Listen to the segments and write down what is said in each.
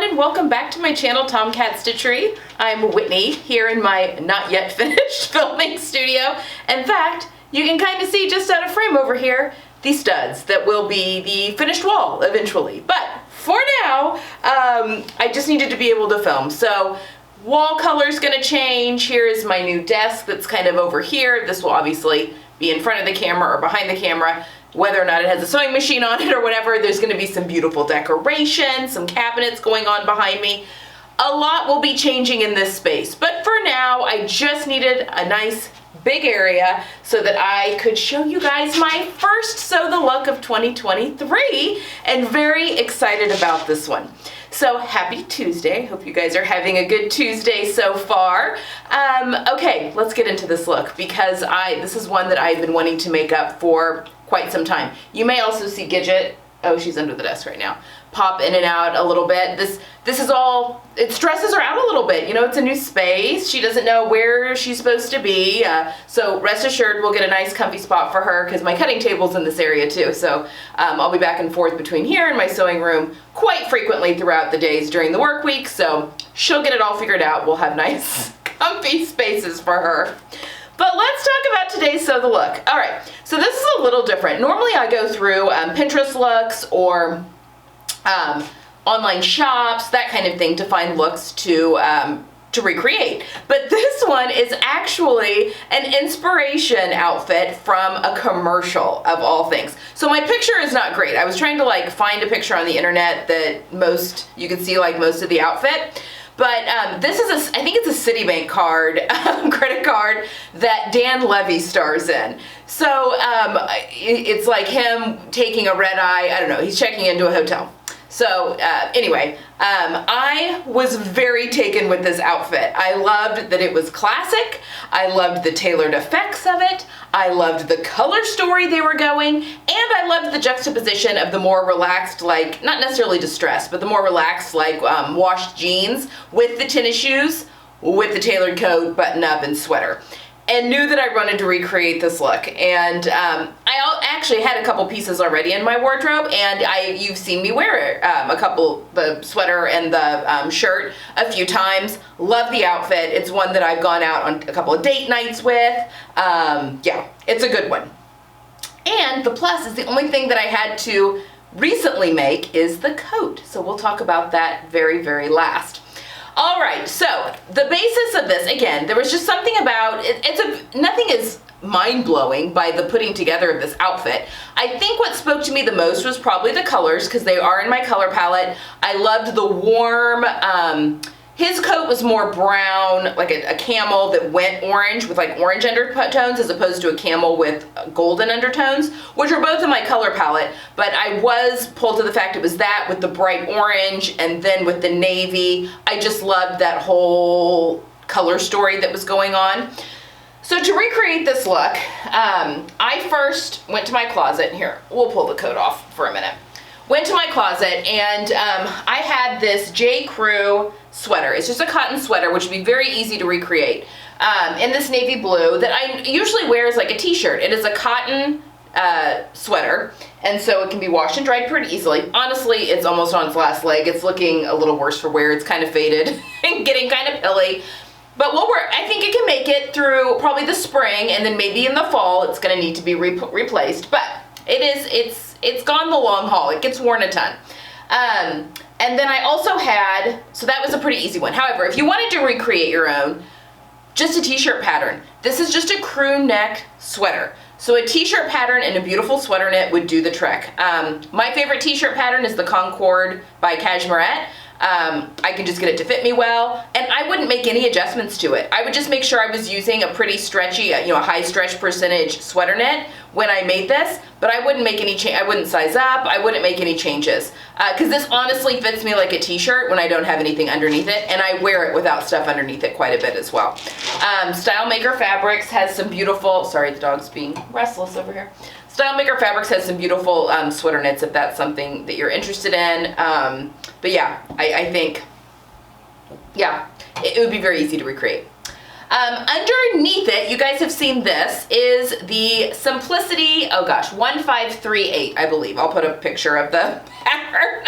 and welcome back to my channel, Tomcat Stitchery. I'm Whitney here in my not yet finished filming studio. In fact, you can kind of see just out of frame over here the studs that will be the finished wall eventually. But for now, I just needed to be able to film. So wall color's gonna change. Here is my new desk that's kind of over here. This will obviously be in front of the camera or behind the camera. Whether or not it has a sewing machine on it or whatever, there's going to be some beautiful decoration, some cabinets going on behind me. A lot will be changing in this space, but for now, I just needed a nice big area so that I could show you guys my first Sew the Look of 2023, and very excited about this one. So happy Tuesday. Hope you guys are having a good Tuesday so far. Okay, let's get into this look because this is one that I've been wanting to make up for quite some time. You may also see Gidget, oh, she's under the desk right now, pop in and out a little bit. This is all, it stresses her out a little bit. You know, it's a new space. She doesn't know where she's supposed to be. So rest assured we'll get a nice comfy spot for her because my cutting table's in this area too. So I'll be back and forth between here and my sewing room quite frequently throughout the days during the work week. So she'll get it all figured out. We'll have nice comfy spaces for her. But let's talk about today's Sew the Look. All right, so this is a little different. Normally I go through Pinterest looks or online shops, that kind of thing, to find looks to recreate. But this one is actually an inspiration outfit from a commercial of all things. So my picture is not great. I was trying to like find a picture on the internet that you could see like most of the outfit. But this is I think it's a Citibank card, credit card that Dan Levy stars in. So it's like him taking a red eye, I don't know, he's checking into a hotel. So anyway, I was very taken with this outfit. I loved that it was classic. I loved the tailored effects of it. I loved the color story they were going, and I loved the juxtaposition of the more relaxed, like, not necessarily distressed, but the more relaxed, like, washed jeans with the tennis shoes, with the tailored coat, button up, and sweater. And knew that I wanted to recreate this look. And I actually had a couple pieces already in my wardrobe, and you've seen me wear it, the sweater and the shirt a few times. Love the outfit. It's one that I've gone out on a couple of date nights with. Yeah, it's a good one. And the plus is the only thing that I had to recently make is the coat. So we'll talk about that very, very last. All right, so the basis of this, again, there was just something about it. Nothing is mind-blowing by the putting together of this outfit. I think what spoke to me the most was probably the colors, because they are in my color palette. I loved the warm, his coat was more brown, like a camel that went orange with like orange undertones as opposed to a camel with golden undertones, which are both in my color palette, but I was pulled to the fact it was that with the bright orange and then with the navy. I just loved that whole color story that was going on. So to recreate this look, I first went to my closet. Here, we'll pull the coat off for a minute. Went to my closet and I had this J.Crew sweater. It's just a cotton sweater, which would be very easy to recreate, in this navy blue that I usually wear as like a t-shirt. It is a cotton sweater, and so it can be washed and dried pretty easily. Honestly, it's almost on its last leg. It's looking a little worse for wear. It's kind of faded and getting kind of pilly. But I think it can make it through probably the spring, and then maybe in the fall it's going to need to be replaced. But it's gone the long haul. It gets worn a ton. And then I also had, so that was a pretty easy one. However, if you wanted to recreate your own, just a t-shirt pattern. This is just a crew neck sweater. So a t-shirt pattern and a beautiful sweater knit would do the trick. My favorite t-shirt pattern is the Concord by Cashmerette. I can just get it to fit me well, and I wouldn't make any adjustments to it. I would just make sure I was using a pretty stretchy, a high stretch percentage sweater knit when I made this, but I wouldn't make any change. I wouldn't size up. I wouldn't make any changes because this honestly fits me like a t-shirt when I don't have anything underneath it, and I wear it without stuff underneath it quite a bit as well. Style Maker Fabrics has some beautiful, sorry, the dog's being restless over here. Style Maker Fabrics has some beautiful sweater knits if that's something that you're interested in. But yeah, I think, yeah, it would be very easy to recreate. Underneath it, you guys have seen this, is the Simplicity, oh gosh, 1538, I believe. I'll put a picture of the pattern.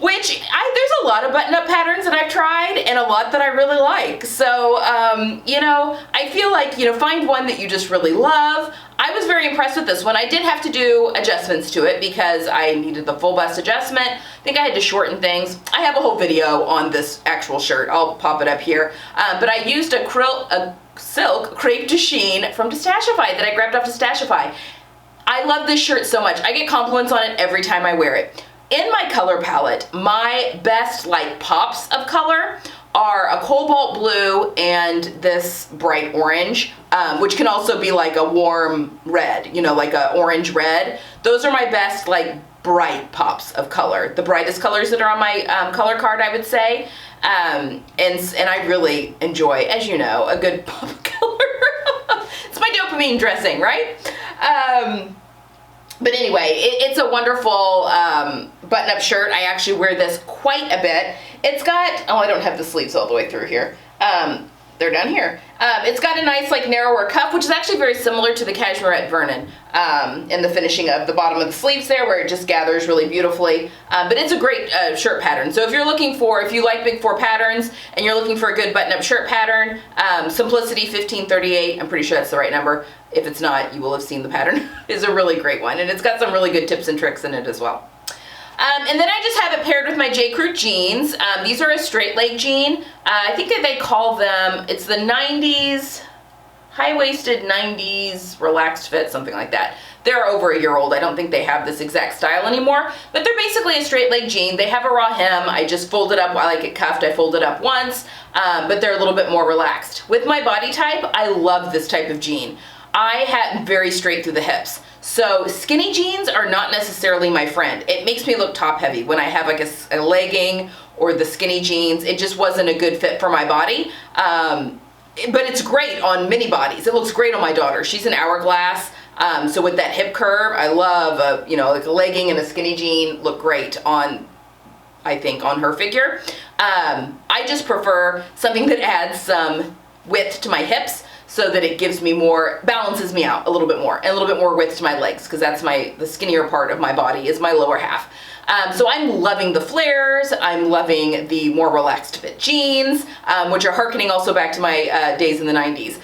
which there's a lot of button-up patterns that I've tried and a lot that I really like. So, you know, I feel like, you know, find one that you just really love. I was very impressed with this one. I did have to do adjustments to it because I needed the full bust adjustment. I think I had to shorten things. I have a whole video on this actual shirt. I'll pop it up here. But I used a silk crepe de chine from Stashify that I grabbed off Stashify. I love this shirt so much. I get compliments on it every time I wear it. In my color palette, my best like pops of color are a cobalt blue and this bright orange, which can also be like a warm red, you know, like a orange red. Those are my best like bright pops of color, the brightest colors that are on my color card, I would say. And I really enjoy, as you know, a good pop of color. It's my dopamine dressing, right? But anyway, it's a wonderful button-up shirt. I actually wear this quite a bit. It's got, oh, I don't have the sleeves all the way through here. They're down here. It's got a nice like narrower cuff, which is actually very similar to the Cashmerette Vernon in the finishing of the bottom of the sleeves there, where it just gathers really beautifully. But it's a great shirt pattern. So if you're looking for, if you like Big Four patterns and you're looking for a good button-up shirt pattern, Simplicity 1538, I'm pretty sure that's the right number. If it's not, you will have seen the pattern, is a really great one. And it's got some really good tips and tricks in it as well. And then I just have it paired with my J.Crew jeans. These are a straight leg jean. I think that they call them, it's the 90s, high-waisted 90s relaxed fit, something like that. They're over a year old. I don't think they have this exact style anymore, but they're basically a straight leg jean. They have a raw hem. I just fold it up. I like it cuffed. I fold it up once, but they're a little bit more relaxed. With my body type, I love this type of jean. I have very straight through the hips. So skinny jeans are not necessarily my friend. It makes me look top heavy when I have like a legging or the skinny jeans. It just wasn't a good fit for my body. But it's great on mini bodies. It looks great on my daughter. She's an hourglass. So with that hip curve, I love you know, like a legging and a skinny jean look great on, I think, on her figure. I just prefer something that adds some width to my hips, so that it gives me more, balances me out a little bit more, and a little bit more width to my legs, because that's the skinnier part of my body is my lower half. So I'm loving the flares. I'm loving the more relaxed fit jeans, which are harkening also back to my days in the 90s.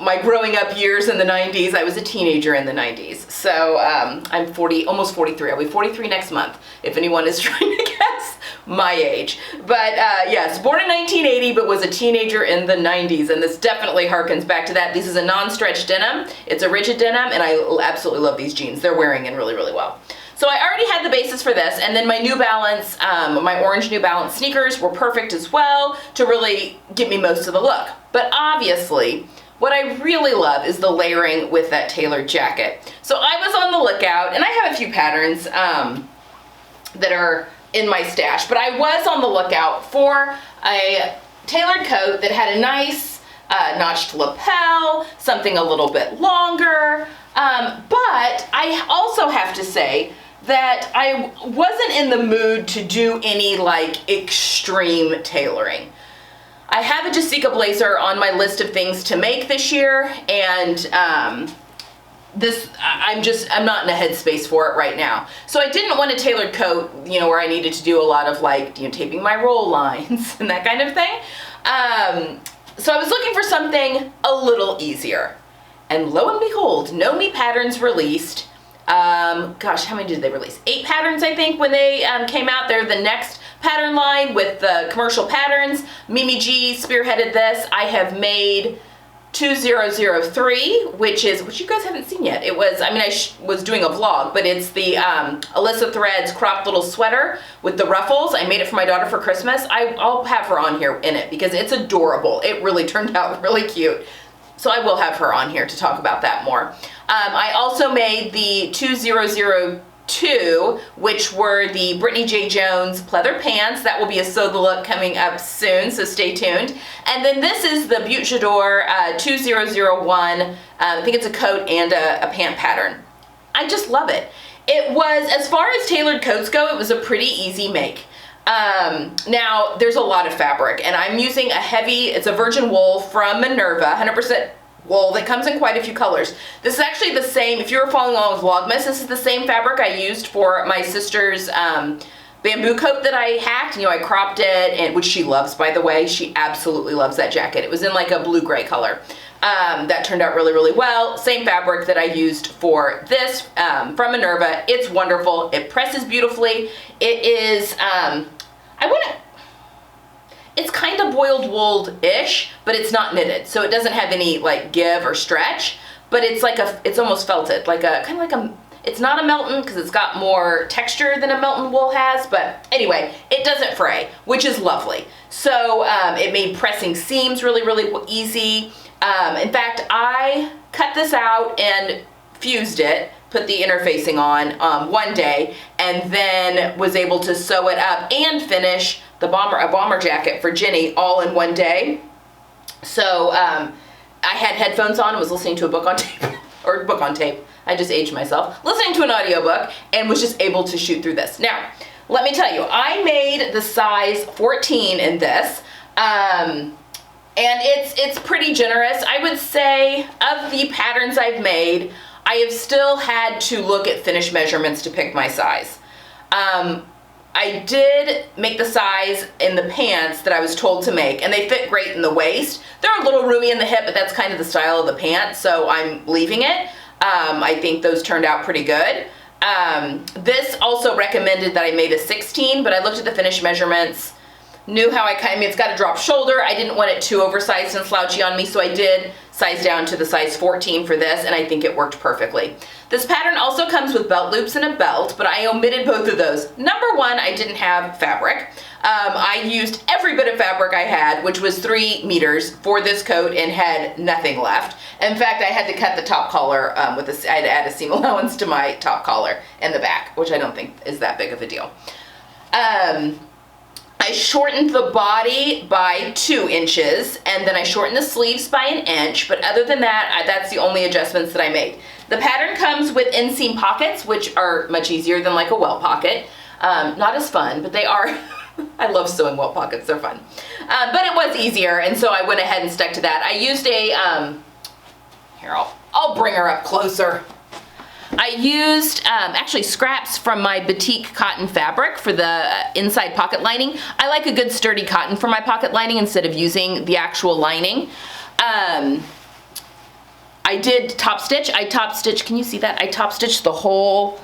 My growing up years in the 90s, I was a teenager in the 90s. So I'm 40, almost 43. I'll be 43 next month, if anyone is trying to guess my age. But yes, born in 1980, but was a teenager in the 90s, and this definitely harkens back to that. This is a non-stretch denim. It's a rigid denim, and I absolutely love these jeans. They're wearing in really, really well. So I already had the basis for this, and then my New Balance, my orange New Balance sneakers were perfect as well to really give me most of the look. But obviously, what I really love is the layering with that tailored jacket. So I was on the lookout, and I have a few patterns that are in my stash, but I was on the lookout for a tailored coat that had a nice notched lapel, something a little bit longer, but I also have to say that I wasn't in the mood to do any like extreme tailoring. I have a Jessica blazer on my list of things to make this year, and I'm not in a headspace for it right now. So I didn't want a tailored coat, you know, where I needed to do a lot of like, you know, taping my roll lines and that kind of thing. So I was looking for something a little easier. And lo and behold, No Me Patterns released, gosh, how many did they release? 8 patterns, I think, when they came out. They're the next pattern line with the commercial patterns. Mimi G spearheaded this. I have made 2003, which you guys haven't seen yet. It was, I mean, I was doing a vlog, but it's the Alyssa Threads cropped little sweater with the ruffles. I made it for my daughter for Christmas. I'll have her on here in it because it's adorable. It really turned out really cute. So I will have her on here to talk about that more. I also made the 2002, which were the Brittany J. Jones pleather pants. That will be a Sew the Look coming up soon, so stay tuned. And then this is the Butte J'adore 2001. I think it's a coat and a pant pattern. I just love it. It was, as far as tailored coats go, it was a pretty easy make. Now, there's a lot of fabric, and I'm using a heavy, it's a virgin wool from Minerva, 100% wool that comes in quite a few colors. This is actually the same, if you were following along with Vlogmas, this is the same fabric I used for my sister's bamboo coat that I hacked. You know, I cropped it, and which she loves, by the way. She absolutely loves that jacket. It was in like a blue-gray color. That turned out really, really well. Same fabric that I used for this from Minerva. It's wonderful. It presses beautifully. It is, it's kind of boiled wool-ish, but it's not knitted. So it doesn't have any like give or stretch, but it's like it's almost felted, like a, kind of like a, it's not a Melton because it's got more texture than a Melton wool has, but anyway, it doesn't fray, which is lovely. So it made pressing seams really, really easy. In fact, I cut this out and fused it, put the interfacing on one day, and then was able to sew it up and finish a bomber jacket for Ginny all in one day. So I had headphones on and was listening to a book on tape, or book on tape. I just aged myself. Listening to an audiobook and was just able to shoot through this. Now, let me tell you, I made the size 14 in this. And it's pretty generous. I would say of the patterns I've made, I have still had to look at finished measurements to pick my size. I did make the size in the pants that I was told to make, and they fit great in the waist. They're a little roomy in the hip, but that's kind of the style of the pants, so I'm leaving it. I think those turned out pretty good. This also recommended that I made a 16, but I looked at the finished measurements, knew how I mean, it's got a drop shoulder. I didn't want it too oversized and slouchy on me, so I did size down to the size 14 for this, and I think it worked perfectly. This pattern also comes with belt loops and a belt, but I omitted both of those. Number one, I didn't have fabric. I used every bit of fabric I had, which was 3 meters for this coat, and had nothing left. In fact, I had to cut the top collar I had to add a seam allowance to my top collar and the back, which I don't think is that big of a deal. I shortened the body by 2 inches, and then I shortened the sleeves by 1 inch, but other than that, that's the only adjustments that I made. The pattern comes with inseam pockets, which are much easier than like a welt pocket. Not as fun, but they are. I love sewing welt pockets, they're fun. But it was easier, and so I went ahead and stuck to that. I used a, here, I'll bring her up closer. I used actually scraps from my batik cotton fabric for the inside pocket lining. I like a good sturdy cotton for my pocket lining instead of using the actual lining. I did top stitch. Can you see that? I top stitched the whole,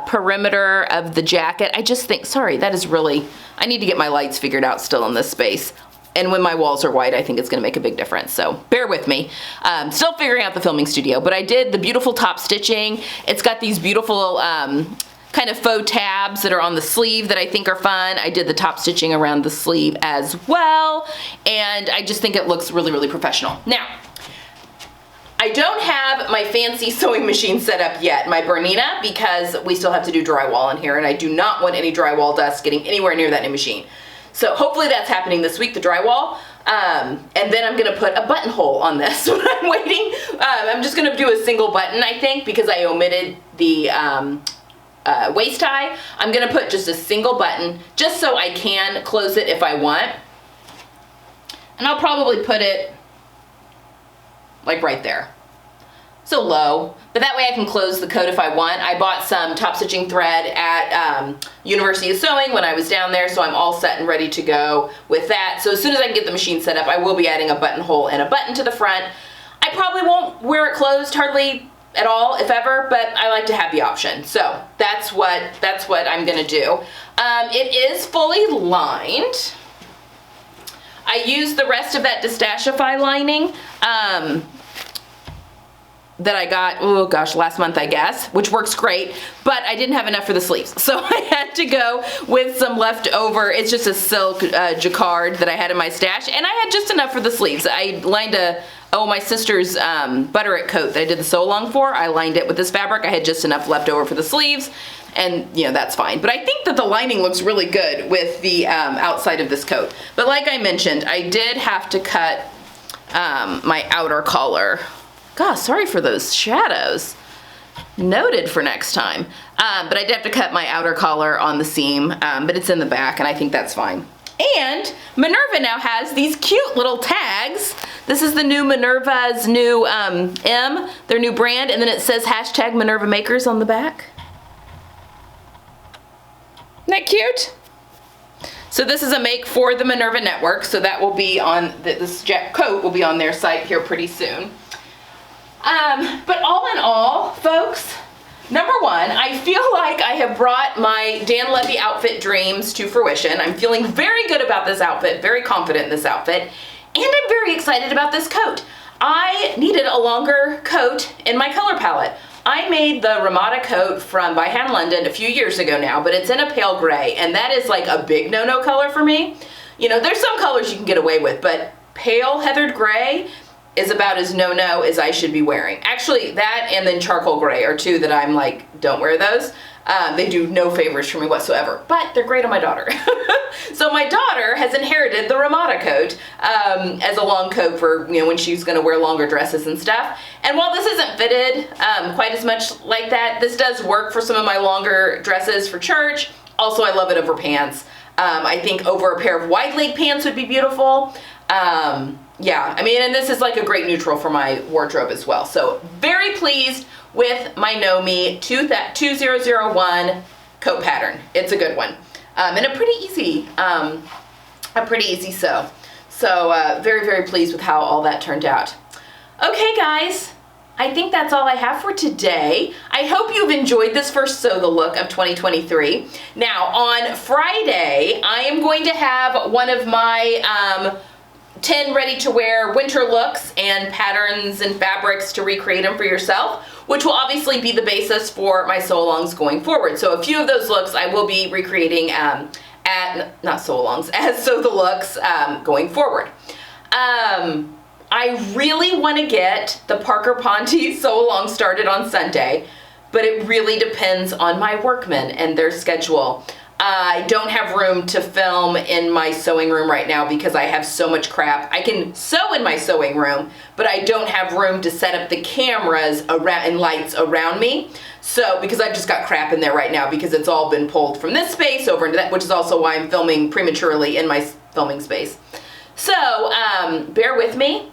perimeter of the jacket. I just think, sorry, that is really, I need to get my lights figured out still in this space. And when my walls are white, I think it's gonna make a big difference, so bear with me. Still figuring out the filming studio, but I did the beautiful top stitching. It's got these beautiful kind of faux tabs that are on the sleeve that I think are fun. I did the top stitching around the sleeve as well, and I just think it looks really, really professional. Now, I don't have my fancy sewing machine set up yet, my Bernina, because we still have to do drywall in here, and I do not want any drywall dust getting anywhere near that new machine. So hopefully that's happening this week, the drywall. And then I'm gonna put a buttonhole on this when I'm waiting. I'm just gonna do a single button, I think, because I omitted the waist tie. I'm gonna put just a single button, just so I can close it if I want. And I'll probably put it like right there. So low, but that way I can close the coat if I want. I bought some top stitching thread at University of Sewing when I was down there, so I'm all set and ready to go with that. So as soon as I can get the machine set up, I will be adding a buttonhole and a button to the front. I probably won't wear it closed hardly at all, if ever, but I like to have the option. So that's what I'm gonna do. It is fully lined. I used the rest of that Distachify lining that I got, oh gosh, last month I guess, which works great, but I didn't have enough for the sleeves. So I had to go with some leftover, it's just a silk jacquard that I had in my stash, and I had just enough for the sleeves. I lined my sister's Butterick coat that I did the sew along for, I lined it with this fabric. I had just enough left over for the sleeves, and you know, that's fine. But I think that the lining looks really good with the outside of this coat. But like I mentioned, I did have to cut my outer collar. Gosh, sorry for those shadows. Noted for next time. But I did have to cut my outer collar on the seam, but it's in the back, and I think that's fine. And Minerva now has these cute little tags. This is the new Minerva's new their new brand, and then it says #Minerva Makers on the back. Isn't that cute? So this is a make for the Minerva Network, so that will be on, this coat will be on their site here pretty soon. But all in all, folks, number one, I feel like I have brought my Dan Levy outfit dreams to fruition. I'm feeling very good about this outfit, very confident in this outfit, and I'm very excited about this coat. I needed a longer coat in my color palette. I made the Ramada coat from by Hand London a few years ago now, but it's in a pale gray, and that is like a big no-no color for me. You know, there's some colors you can get away with, but pale heathered gray is about as no-no as I should be wearing. Actually, that and then charcoal gray are two that I'm like, don't wear those. They do no favors for me whatsoever, but they're great on my daughter. So my daughter has inherited the Ramada coat as a long coat for, you know, when she's gonna wear longer dresses and stuff. And while this isn't fitted quite as much like that, this does work for some of my longer dresses for church. Also, I love it over pants. I think over a pair of wide leg pants would be beautiful. Yeah, I mean, and this is like a great neutral for my wardrobe as well. So very pleased with my Nomi 2001 coat pattern. It's a good one. And a pretty easy sew. So very, very pleased with how all that turned out. Okay, guys, I think that's all I have for today. I hope you've enjoyed this first Sew the Look of 2023. Now, on Friday, I am going to have one of my 10 ready-to-wear winter looks and patterns and fabrics to recreate them for yourself, which will obviously be the basis for my sew-alongs going forward. So a few of those looks I will be recreating not sew-alongs, as Sew the Looks going forward. I really want to get the Parker Ponte sew-along started on Sunday, but it really depends on my workmen and their schedule. I don't have room to film in my sewing room right now because I have so much crap. I can sew in my sewing room, but I don't have room to set up the cameras around and lights around me. So, because I've just got crap in there right now because it's all been pulled from this space over into that, which is also why I'm filming prematurely in my filming space. So, bear with me.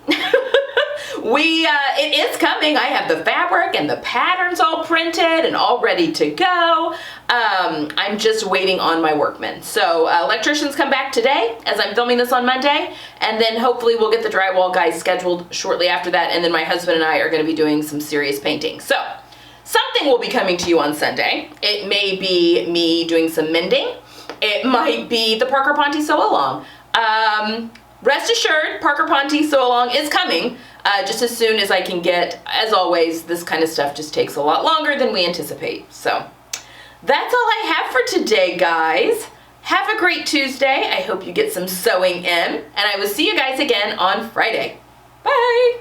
It is coming. I have the fabric and the patterns all printed and all ready to go. I'm just waiting on my workmen. So electricians come back today as I'm filming this on Monday, and then hopefully we'll get the drywall guys scheduled shortly after that, and then my husband and I are going to be doing some serious painting. So something will be coming to you on Sunday. It may be me doing some mending. It might be the Parker Ponte sew-along. Rest assured, Parker Ponte sew-along is coming just as soon as I can get. As always, this kind of stuff just takes a lot longer than we anticipate. So that's all I have for today, guys. Have a great Tuesday. I hope you get some sewing in, and I will see you guys again on Friday. Bye!